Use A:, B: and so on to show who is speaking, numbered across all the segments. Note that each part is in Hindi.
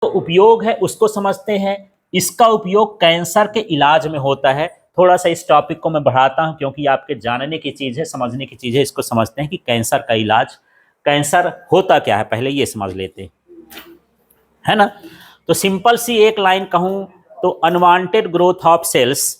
A: तो उपयोग है उसको समझते हैं। इसका उपयोग कैंसर के इलाज में होता है। थोड़ा सा इस टॉपिक को मैं बढ़ाता हूं क्योंकि आपके जानने की चीज है, समझने की चीज है। इसको समझते हैं कि कैंसर का इलाज, कैंसर होता क्या है, पहले ये समझ लेते हैं, है ना। तो सिंपल सी एक लाइन कहूं तो अनवांटेड ग्रोथ ऑफ सेल्स,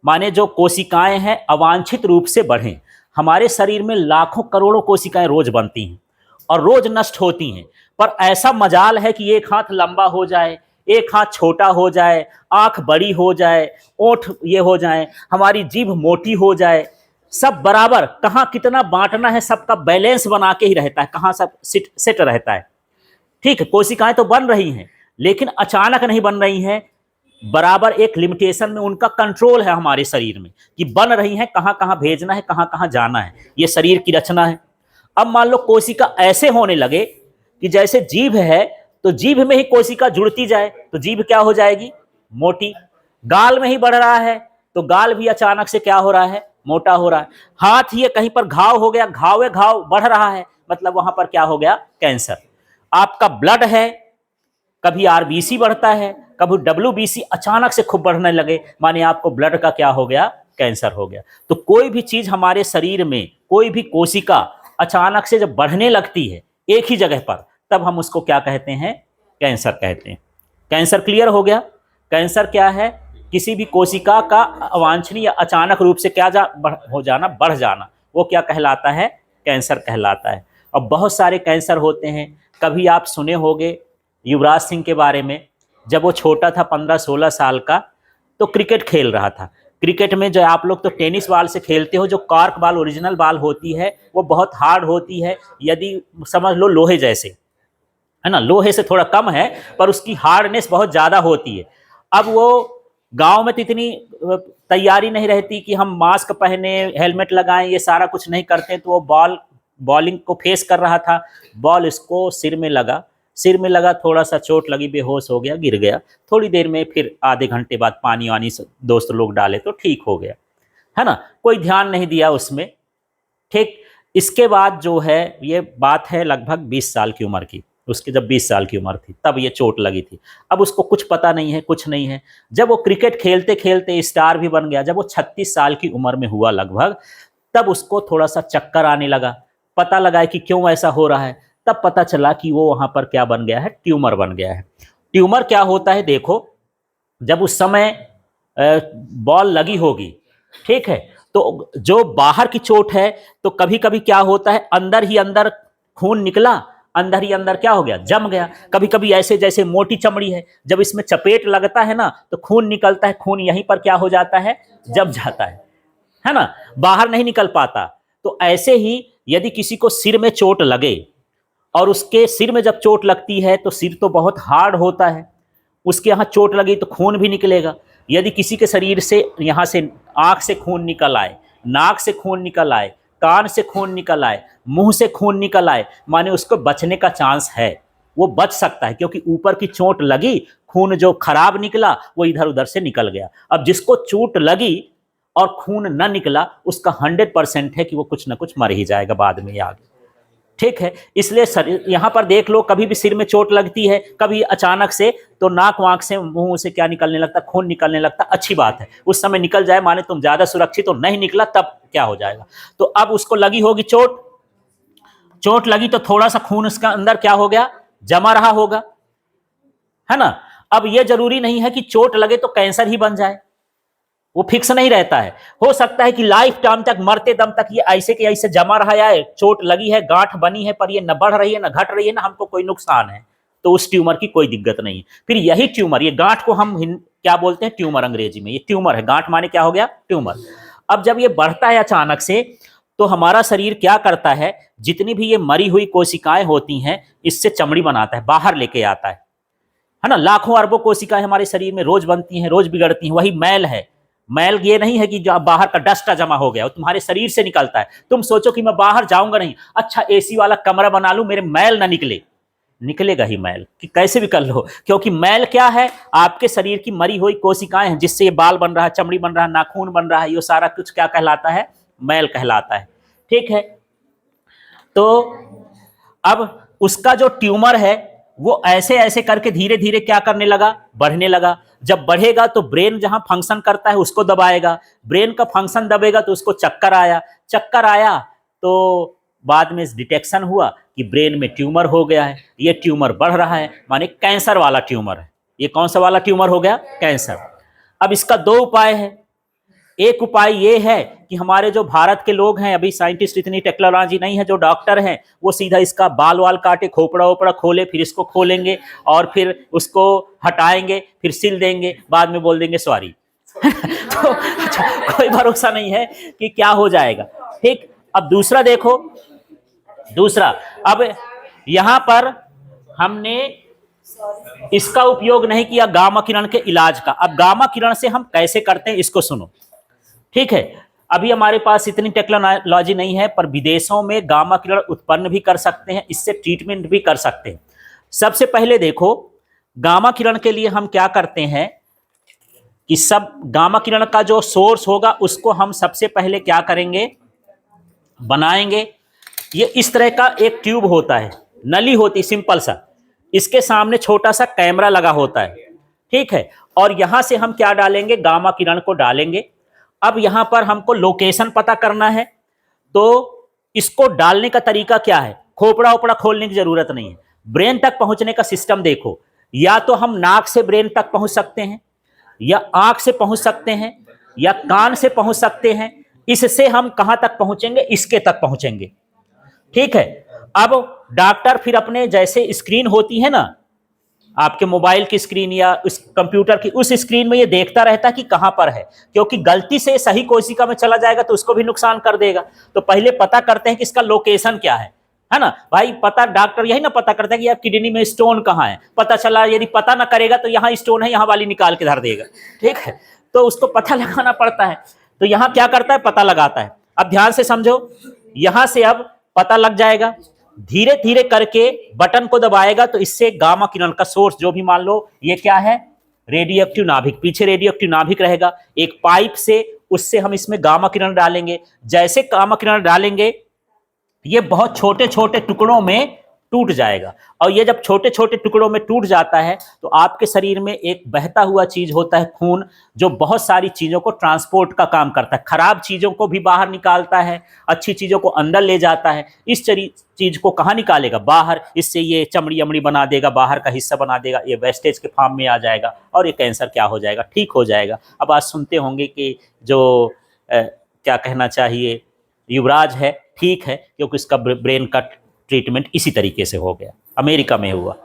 A: माने जो कोशिकाएं हैं अवांछित रूप से बढ़ें। हमारे शरीर में लाखों करोड़ों कोशिकाएं रोज बनती हैं और रोज नष्ट होती हैं, पर ऐसा मजाल है कि एक हाथ लंबा हो जाए, एक हाथ छोटा हो जाए, आंख बड़ी हो जाए, ओठ ये हो जाए, हमारी जीभ मोटी हो जाए, सब बराबर, कहाँ कितना बांटना है सबका बैलेंस बना के ही रहता है, कहाँ सब सेट रहता है। ठीक है, कोशिकाएं तो बन रही हैं लेकिन अचानक नहीं बन रही हैं, बराबर एक लिमिटेशन में उनका कंट्रोल है हमारे शरीर में कि बन रही हैं, कहां कहां भेजना है, कहां कहां जाना है, ये शरीर की रचना है। अब मान लो कोशिका ऐसे होने लगे कि जैसे जीभ है तो जीभ में ही कोशिका जुड़ती जाए तो जीभ क्या हो जाएगी, मोटी। गाल में ही बढ़ रहा है तो गाल भी अचानक से क्या हो रहा है, मोटा हो रहा है। हाथ ही कहीं पर घाव हो गया, घाव बढ़ रहा है, मतलब वहां पर क्या हो गया, कैंसर। आपका ब्लड है, कभी आरबीसी बढ़ता है, कभी डब्ल्यूबीसी अचानक से खूब बढ़ने लगे, माने आपको ब्लड का क्या हो गया, कैंसर हो गया। तो कोई भी चीज हमारे शरीर में, कोई भी कोशिका अचानक से जब बढ़ने लगती है एक ही जगह पर, तब हम उसको क्या कहते हैं, कैंसर कहते हैं। कैंसर क्लियर हो गया। कैंसर क्या है, किसी भी कोशिका का अवांछनीय अचानक रूप से क्या हो जाना, बढ़ जाना, वो क्या कहलाता है, कैंसर कहलाता है। अब बहुत सारे कैंसर होते हैं। कभी आप सुने होंगे युवराज सिंह के बारे में, जब वो छोटा था 15-16 साल का, तो क्रिकेट खेल रहा था। क्रिकेट में जो आप लोग तो टेनिस बॉल से खेलते हो, जो कॉर्क बॉल ओरिजिनल बॉल होती है वो बहुत हार्ड होती है, यदि समझ लो लोहे जैसे, है ना, लोहे से थोड़ा कम है पर उसकी हार्डनेस बहुत ज़्यादा होती है। अब वो गांव में तो इतनी तैयारी नहीं रहती कि हम मास्क पहने, हेलमेट लगाएं, ये सारा कुछ नहीं करते, तो वो बॉलिंग को फेस कर रहा था। बॉल इसको सिर में लगा, थोड़ा सा चोट लगी, बेहोश हो गया, गिर गया। थोड़ी देर में फिर आधे घंटे बाद पानी वानी दोस्त लोग डाले तो ठीक हो गया, है ना, कोई ध्यान नहीं दिया उसमें। ठीक, इसके बाद जो है, ये बात है लगभग 20 साल की उम्र की, उसकी जब 20 साल की उम्र थी तब ये चोट लगी थी। अब उसको कुछ पता नहीं है, कुछ नहीं है। जब वो क्रिकेट खेलते खेलते स्टार भी बन गया, जब वो 36 साल की उम्र में हुआ लगभग, तब उसको थोड़ा सा चक्कर आने लगा। पता लगा कि क्यों ऐसा हो रहा है, तब पता चला कि वो वहां पर क्या बन गया है, ट्यूमर बन गया है। ट्यूमर क्या होता है, देखो, जब उस समय बॉल लगी होगी, ठीक है, तो जो बाहर की चोट है, तो कभी कभी क्या होता है, अंदर ही अंदर खून निकला, अंदर ही अंदर क्या हो गया, जम गया। कभी कभी ऐसे जैसे मोटी चमड़ी है, जब इसमें चपेट लगता है ना तो खून निकलता है, खून यहीं पर क्या हो जाता है, जम जाता है ना, बाहर नहीं निकल पाता। तो ऐसे ही यदि किसी को सिर में चोट लगे, और उसके सिर में जब चोट लगती है तो सिर तो बहुत हार्ड होता है, उसके यहाँ चोट लगी तो खून भी निकलेगा। यदि किसी के शरीर से यहाँ से आंख से खून निकल आए, नाक से खून निकल आए, कान से खून निकल आए, मुंह से खून निकल आए, माने उसको बचने का चांस है, वो बच सकता है, क्योंकि ऊपर की चोट लगी, खून जो खराब निकला वो इधर उधर से निकल गया। अब जिसको चोट लगी और खून न निकला, उसका 100% है कि वो कुछ ना कुछ मर ही जाएगा बाद में आगे। ठीक है, इसलिए यहां पर देख लो, कभी भी सिर में चोट लगती है, कभी अचानक से, तो नाक वाक से, मुंह से क्या निकलने लगता, खून निकलने लगता। अच्छी बात है, उस समय निकल जाए, माने तुम ज्यादा सुरक्षित हो, नहीं निकला तब क्या हो जाएगा। तो अब उसको लगी होगी चोट, चोट लगी तो थोड़ा सा खून उसका अंदर क्या हो गया, जमा रहा होगा, है ना। अब यह जरूरी नहीं है कि चोट लगे तो कैंसर ही बन जाए, वो फिक्स नहीं रहता है। हो सकता है कि लाइफ टाइम तक, मरते दम तक ये ऐसे के ऐसे जमा रहा है, चोट लगी है, गांठ बनी है, पर ये न बढ़ रही है न घट रही है, ना हमको कोई नुकसान है, तो उस ट्यूमर की कोई दिक्कत नहीं है। फिर यही ट्यूमर, ये गांठ को हम क्या बोलते हैं, ट्यूमर, अंग्रेजी में ये ट्यूमर है। गांठ माने क्या हो गया, ट्यूमर। अब जब ये बढ़ता है अचानक से, तो हमारा शरीर क्या करता है, जितनी भी ये मरी हुई कोशिकाएं होती हैं, इससे चमड़ी बनाता है, बाहर लेके आता है ना। लाखों अरबों कोशिकाएं हमारे शरीर में रोज बनती हैं, रोज बिगड़ती हैं। वही मैल है, मैल ये नहीं है कि जो बाहर का डस्ट जमा हो गया, वो तुम्हारे शरीर से निकलता है। तुम सोचो कि मैं बाहर जाऊंगा नहीं, अच्छा एसी वाला कमरा बना लूं, मेरे मैल ना निकले, निकलेगा ही मैल, कि कैसे भी कर लो, क्योंकि मैल क्या है, आपके शरीर की मरी हुई कोशिकाएं हैं, जिससे ये बाल बन रहा है, चमड़ी बन रहा है, नाखून बन रहा है, ये सारा कुछ क्या कहलाता है, मैल कहलाता है। ठीक है, तो अब उसका जो ट्यूमर है, वो ऐसे ऐसे करके धीरे धीरे क्या करने लगा, बढ़ने लगा। जब बढ़ेगा तो ब्रेन जहां फंक्शन करता है उसको दबाएगा, ब्रेन का फंक्शन दबेगा तो उसको चक्कर आया, चक्कर आया तो बाद में डिटेक्शन हुआ कि ब्रेन में ट्यूमर हो गया है, ये ट्यूमर बढ़ रहा है, माने कैंसर वाला ट्यूमर है। ये कौन सा वाला ट्यूमर हो गया, कैंसर। अब इसका दो उपाय है। एक उपाय ये है कि हमारे जो भारत के लोग हैं, अभी साइंटिस्ट इतनी टेक्नोलॉजी नहीं है, जो डॉक्टर हैं वो सीधा इसका बाल वाल काटे, खोपड़ा ओपड़ा खोले, फिर इसको खोलेंगे और फिर उसको हटाएंगे, फिर सिल देंगे, बाद में बोल देंगे सॉरी। तो अच्छा, कोई भरोसा नहीं है कि क्या हो जाएगा। ठीक, अब दूसरा देखो, दूसरा अब यहां पर हमने इसका उपयोग नहीं किया गामा किरण के इलाज का। अब गामा किरण से हम कैसे करते हैं इसको सुनो, ठीक है। अभी हमारे पास इतनी टेक्नोलॉजी नहीं है, पर विदेशों में गामा किरण उत्पन्न भी कर सकते हैं, इससे ट्रीटमेंट भी कर सकते हैं। सबसे पहले देखो, गामा किरण के लिए हम क्या करते हैं कि सब गामा किरण का जो सोर्स होगा उसको हम सबसे पहले क्या करेंगे, बनाएंगे। ये इस तरह का एक ट्यूब होता है, नली होती सिंपल सा, इसके सामने छोटा सा कैमरा लगा होता है, ठीक है। और यहां से हम क्या डालेंगे, गामा किरण को डालेंगे। अब यहां पर हमको लोकेशन पता करना है, तो इसको डालने का तरीका क्या है, खोपड़ा ओपड़ा खोलने की जरूरत नहीं है। ब्रेन तक पहुंचने का सिस्टम देखो, या तो हम नाक से ब्रेन तक पहुंच सकते हैं, या आंख से पहुंच सकते हैं, या कान से पहुंच सकते हैं। इससे हम कहां तक पहुंचेंगे, इसके तक पहुंचेंगे, ठीक है। अब डॉक्टर फिर अपने जैसे स्क्रीन होती है ना, आपके मोबाइल की स्क्रीन या उस कंप्यूटर की, उस स्क्रीन में ये देखता रहता है कि कहां पर है, क्योंकि गलती से सही कोशिका में चला जाएगा तो उसको भी नुकसान कर देगा। तो पहले पता करते हैं कि इसका लोकेशन क्या है ना भाई। पता डॉक्टर यही ना पता करता है कि यार किडनी में स्टोन कहाँ है, पता चला यदि पता ना करेगा तो यहाँ स्टोन है, यहाँ वाली निकाल के धर देगा, ठीक है। तो उसको पता लगाना पड़ता है, तो यहाँ क्या करता है, पता लगाता है। अब ध्यान से समझो, यहां से अब पता लग जाएगा, धीरे धीरे करके बटन को दबाएगा तो इससे गामा किरण का सोर्स, जो भी मान लो ये क्या है, रेडियो एक्टिव नाभिक, पीछे रेडियो एक्टिव नाभिक रहेगा, एक पाइप से उससे हम इसमें गामा किरण डालेंगे। जैसे गामा किरण डालेंगे ये बहुत छोटे छोटे टुकड़ों में टूट जाएगा, और ये जब छोटे छोटे टुकड़ों में टूट जाता है तो आपके शरीर में एक बहता हुआ चीज होता है खून, जो बहुत सारी चीजों को ट्रांसपोर्ट का काम करता है, खराब चीजों को भी बाहर निकालता है, अच्छी चीजों को अंदर ले जाता है। इस चीज को कहाँ निकालेगा, बाहर। इससे ये चमड़ी अमड़ी बना देगा, बाहर का हिस्सा बना देगा, ये वेस्टेज के फॉर्म में आ जाएगा और ये कैंसर क्या हो जाएगा, ठीक हो जाएगा। अब आज सुनते होंगे कि जो क्या कहना चाहिए, युवराज है, ठीक है, क्योंकि उसका ब्रेन का ट्रीटमेंट इसी तरीके से हो गया, अमेरिका में हुआ,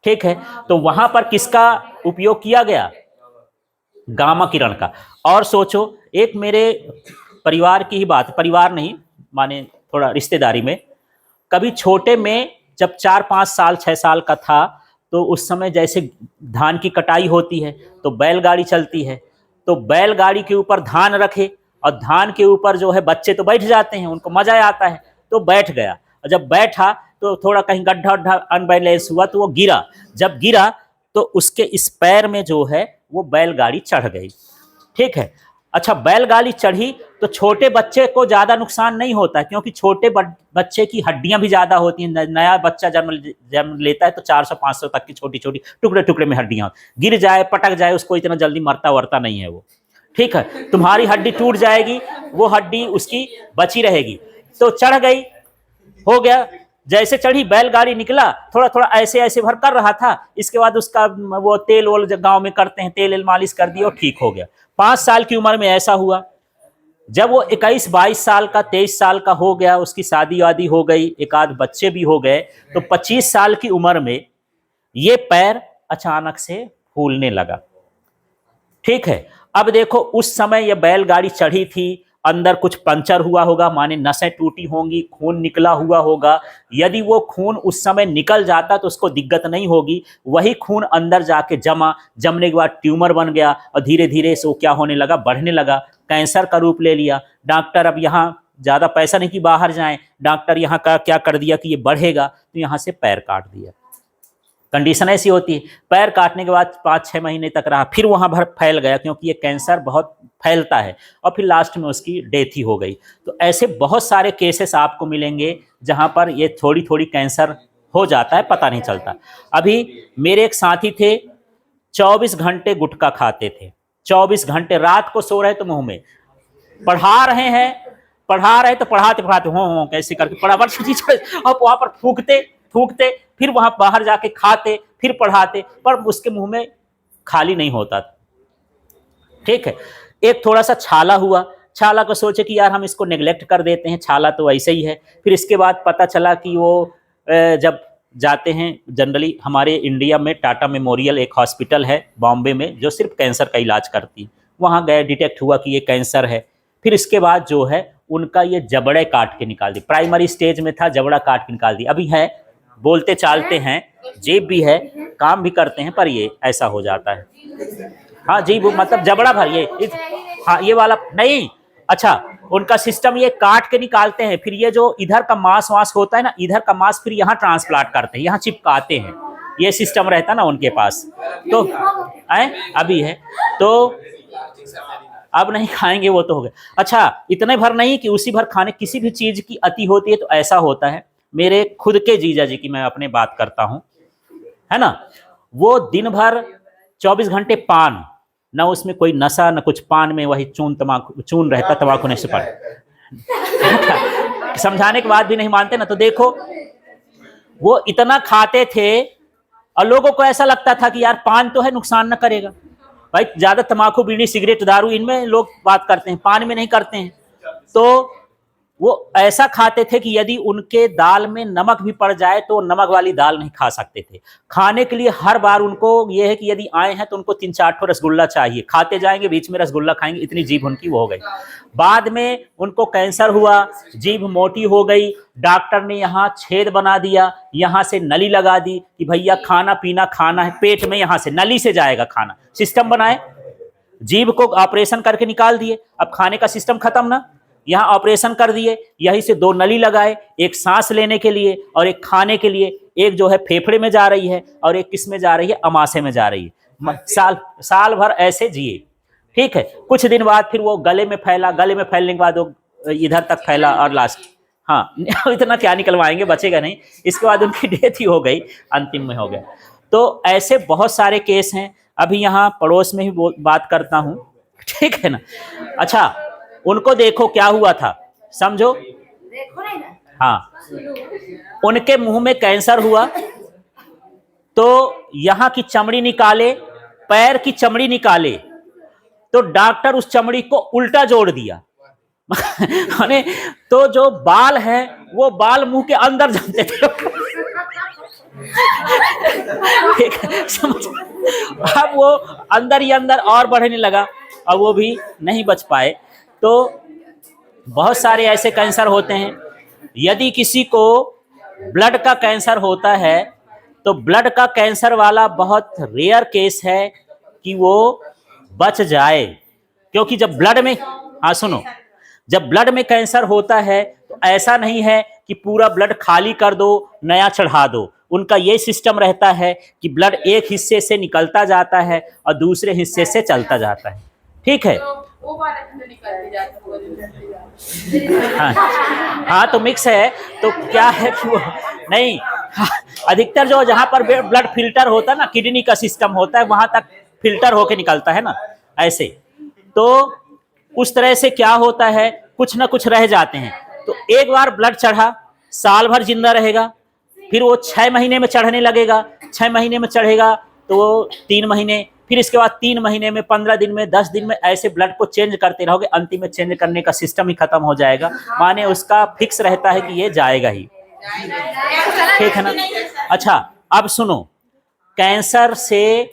A: ठीक है। तो वहां पर किसका उपयोग किया गया, गामा किरण का। और सोचो, एक मेरे परिवार की ही बात, परिवार नहीं माने थोड़ा रिश्तेदारी में, कभी छोटे में जब 4-5 साल 6 साल का था, तो उस समय जैसे धान की कटाई होती है तो बैलगाड़ी चलती है, तो बैलगाड़ी के ऊपर धान रखे और धान के ऊपर जो है बच्चे तो बैठ जाते हैं, उनको मजा आता है, तो बैठ गया। और जब बैठा तो थोड़ा कहीं गड्ढा उड्ढा अनबैलेंस हुआ तो वो गिरा, जब गिरा तो उसके इस पैर में जो है वो बैलगाड़ी चढ़ गई, ठीक है। अच्छा, बैलगाड़ी चढ़ी तो छोटे बच्चे को ज्यादा नुकसान नहीं होता, क्योंकि छोटे बच्चे की हड्डियां भी ज्यादा होती हैं। नया बच्चा जन्म लेता है तो 400-500 तक की छोटी छोटी टुकड़े टुकड़े में हड्डियां, गिर जाए पटक जाए उसको इतना जल्दी मरता वरता नहीं है वो, ठीक है। तुम्हारी हड्डी टूट जाएगी, वो हड्डी उसकी बची रहेगी। तो चढ़ गई, हो गया, जैसे चढ़ी बैलगाड़ी निकला, थोड़ा थोड़ा ऐसे ऐसे भर कर रहा था, इसके बाद उसका वो तेल वोल गांव में करते हैं, तेल मालिश कर दिया और ठीक हो गया। 5 साल की उम्र में ऐसा हुआ। जब वो 21-22 साल का, 23 साल का हो गया, उसकी शादी वादी हो गई, एक आध बच्चे भी हो गए, तो 25 साल की उम्र में ये पैर अचानक से फूलने लगा, ठीक है। अब देखो, उस समय ये बैलगाड़ी चढ़ी थी, अंदर कुछ पंचर हुआ होगा, माने नसें टूटी होंगी, खून निकला हुआ होगा। यदि वो खून उस समय निकल जाता तो उसको दिक्कत नहीं होगी, वही खून अंदर जाके जमने के बाद ट्यूमर बन गया और धीरे धीरे से वो क्या होने लगा, बढ़ने लगा, कैंसर का रूप ले लिया। डॉक्टर अब यहाँ ज़्यादा पैसा नहीं कि बाहर जाएं, डॉक्टर यहाँ का क्या कर दिया कि ये बढ़ेगा, तो यहाँ से पैर काट दिया। कंडीशन ऐसी होती है, पैर काटने के बाद 5-6 महीने तक रहा, फिर वहाँ भर फैल गया, क्योंकि ये कैंसर बहुत फैलता है, और फिर लास्ट में उसकी डेथ ही हो गई। तो ऐसे बहुत सारे केसेस आपको मिलेंगे जहाँ पर ये थोड़ी थोड़ी कैंसर हो जाता है, पता नहीं चलता। अभी मेरे एक साथी थे, 24 घंटे गुटखा खाते थे, 24 घंटे, रात को सो रहे तो मुंह में, पढ़ा रहे हैं, पढ़ा रहे तो पढ़ाते पढ़ाते हो कैसे करके पढ़ा, अब वहां पर थूकते थूकते, फिर वहां बाहर जाके खाते, फिर पढ़ाते, पर उसके मुंह में खाली नहीं होता था। ठीक है, एक थोड़ा सा छाला हुआ, छाला को सोचे कि यार हम इसको नेग्लेक्ट कर देते हैं, छाला तो ऐसे ही है। फिर इसके बाद पता चला कि वो जब जाते हैं, जनरली हमारे इंडिया में टाटा मेमोरियल एक हॉस्पिटल है बॉम्बे में जो सिर्फ कैंसर का इलाज करती है, वहाँ गए, डिटेक्ट हुआ कि ये कैंसर है। फिर इसके बाद जो है उनका ये जबड़े काट के निकाल दी, प्राइमरी स्टेज में था, जबड़ा काट के निकाल दी। अभी है, बोलते चालते हैं, जेब भी है, काम भी करते हैं, पर ये ऐसा हो जाता है। हाँ जी, वो मतलब जबड़ा भर ये, हाँ ये वाला नहीं। अच्छा, उनका सिस्टम ये काट के निकालते हैं, फिर ये जो इधर का मांस वास होता है ना, इधर का मांस फिर यहाँ ट्रांसप्लांट करते हैं, यहाँ चिपकाते हैं, ये सिस्टम रहता ना उनके पास। तो अभी है तो अब नहीं खाएंगे, वो तो हो गया। अच्छा, इतने भर नहीं कि उसी भर खाने, किसी भी चीज की अति होती है तो ऐसा होता है। मेरे खुद के जीजा जी की मैं अपने बात करता हूँ, है ना, वो दिन भर 24 घंटे पान, ना उसमें कोई नशा न कुछ, पान में वही चून रहता, तम्बाकू नहीं सुपारी। समझाने के बाद भी नहीं मानते ना, तो देखो वो इतना खाते थे और लोगों को ऐसा लगता था कि यार पान तो है, नुकसान न करेगा। भाई ज्यादा तम्बाकू, बीड़ी, सिगरेट, दारू इनमें लोग बात करते हैं, पान में नहीं करते हैं। तो वो ऐसा खाते थे कि यदि उनके दाल में नमक भी पड़ जाए तो नमक वाली दाल नहीं खा सकते थे। खाने के लिए हर बार उनको ये है कि यदि आए हैं तो उनको 3-4 ठो रसगुल्ला चाहिए, खाते जाएंगे, बीच में रसगुल्ला खाएंगे, इतनी जीभ उनकी वो हो गई। बाद में उनको कैंसर हुआ, जीभ मोटी हो गई, डॉक्टर ने यहाँ छेद बना दिया, यहाँ से नली लगा दी कि भैया खाना पीना खाना है पेट में, यहाँ से नली से जाएगा खाना, सिस्टम बनाए, जीभ को ऑपरेशन करके निकाल दिए, अब खाने का सिस्टम खत्म ना, यहाँ ऑपरेशन कर दिए, यहीं से 2 नली लगाए, एक सांस लेने के लिए और एक खाने के लिए, एक जो है फेफड़े में जा रही है और एक किस में जा रही है, अमाशय में जा रही है। साल भर ऐसे जिए। ठीक है, कुछ दिन बाद फिर वो गले में फैला, गले में फैलने के बाद वो इधर तक फैला और लास्ट, हाँ इतना क्या निकलवाएंगे, बचेगा नहीं। इसके बाद उनकी डेथ ही हो गई, अंतिम में हो गया। तो ऐसे बहुत सारे केस हैं। अभी यहाँ पड़ोस में ही बात करता हूँ, ठीक है ना। अच्छा, उनको देखो क्या हुआ था, समझो, हाँ, उनके मुंह में कैंसर हुआ तो यहां की चमड़ी निकाले, पैर की चमड़ी निकाले, तो डॉक्टर उस चमड़ी को उल्टा जोड़ दिया। तो जो बाल है वो बाल मुंह के अंदर जाते थे। समझ, अब वो अंदर ही अंदर और बढ़ने लगा, अब वो भी नहीं बच पाए। तो बहुत सारे ऐसे कैंसर होते हैं। यदि किसी को ब्लड का कैंसर होता है तो ब्लड का कैंसर वाला बहुत रेयर केस है कि वो बच जाए, क्योंकि जब ब्लड में, हाँ सुनो, जब ब्लड में कैंसर होता है तो ऐसा नहीं है कि पूरा ब्लड खाली कर दो, नया चढ़ा दो। उनका ये सिस्टम रहता है कि ब्लड एक हिस्से से निकलता जाता है और दूसरे हिस्से से चलता जाता है। ठीक है, हाँ तो मिक्स है, तो क्या है कि वो नहीं, अधिकतर जो जहां पर ब्लड फिल्टर होता है ना, किडनी का सिस्टम होता है, वहां तक फिल्टर होके निकलता है ना, ऐसे। तो उस तरह से क्या होता है, कुछ ना कुछ रह जाते हैं। तो एक बार ब्लड चढ़ा, साल भर जिंदा रहेगा, फिर वो 6 महीने में चढ़ने लगेगा, 6 महीने में चढ़ेगा तो वो 3 महीने, फिर इसके बाद 3 महीने में, 15 दिन में, 10 दिन में, ऐसे ब्लड को चेंज करते रहोगे, अंतिम में चेंज करने का सिस्टम ही खत्म हो जाएगा। माने उसका फिक्स रहता है कि ये जाएगा ही, ठीक है ना। अच्छा, अब सुनो, कैंसर से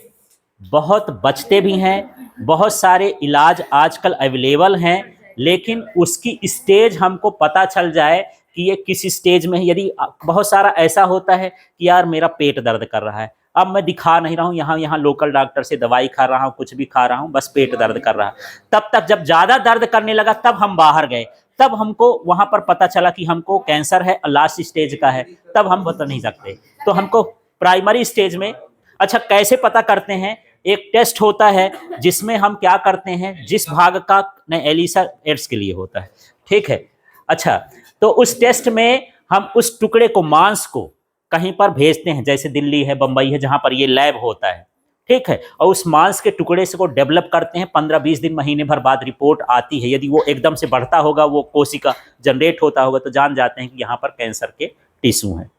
A: बहुत बचते भी हैं, बहुत सारे इलाज आजकल अवेलेबल हैं, लेकिन उसकी स्टेज हमको पता चल जाए कि ये किस स्टेज में है। यदि बहुत सारा ऐसा होता है कि यार मेरा पेट दर्द कर रहा है, अब मैं दिखा नहीं रहा हूँ, यहाँ लोकल डॉक्टर से दवाई खा रहा हूँ, कुछ भी खा रहा हूँ, बस पेट दर्द कर रहा है। तब तक जब ज़्यादा दर्द करने लगा तब हम बाहर गए, तब हमको वहाँ पर पता चला कि हमको कैंसर है, लास्ट स्टेज का है, तब हम बता नहीं सकते। तो हमको प्राइमरी स्टेज में, अच्छा कैसे पता करते हैं, एक टेस्ट होता है जिसमें हम क्या करते हैं, जिस भाग का नहीं, एलिसा एड्स के लिए होता है, ठीक है। अच्छा, तो उस टेस्ट में हम उस टुकड़े को, मांस को कहीं पर भेजते हैं, जैसे दिल्ली है, बंबई है, जहाँ पर ये लैब होता है, ठीक है, और उस मांस के टुकड़े से को डेवलप करते हैं। 15-20 दिन, महीने भर बाद रिपोर्ट आती है। यदि वो एकदम से बढ़ता होगा, वो कोशिका जनरेट होता होगा, तो जान जाते हैं कि यहाँ पर कैंसर के टिश्यू हैं।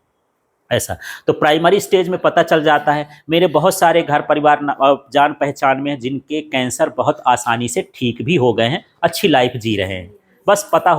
A: ऐसा तो प्राइमरी स्टेज में पता चल जाता है। मेरे बहुत सारे घर परिवार जान पहचान में जिनके कैंसर बहुत आसानी से ठीक भी हो गए हैं, अच्छी लाइफ जी रहे हैं, बस पता हो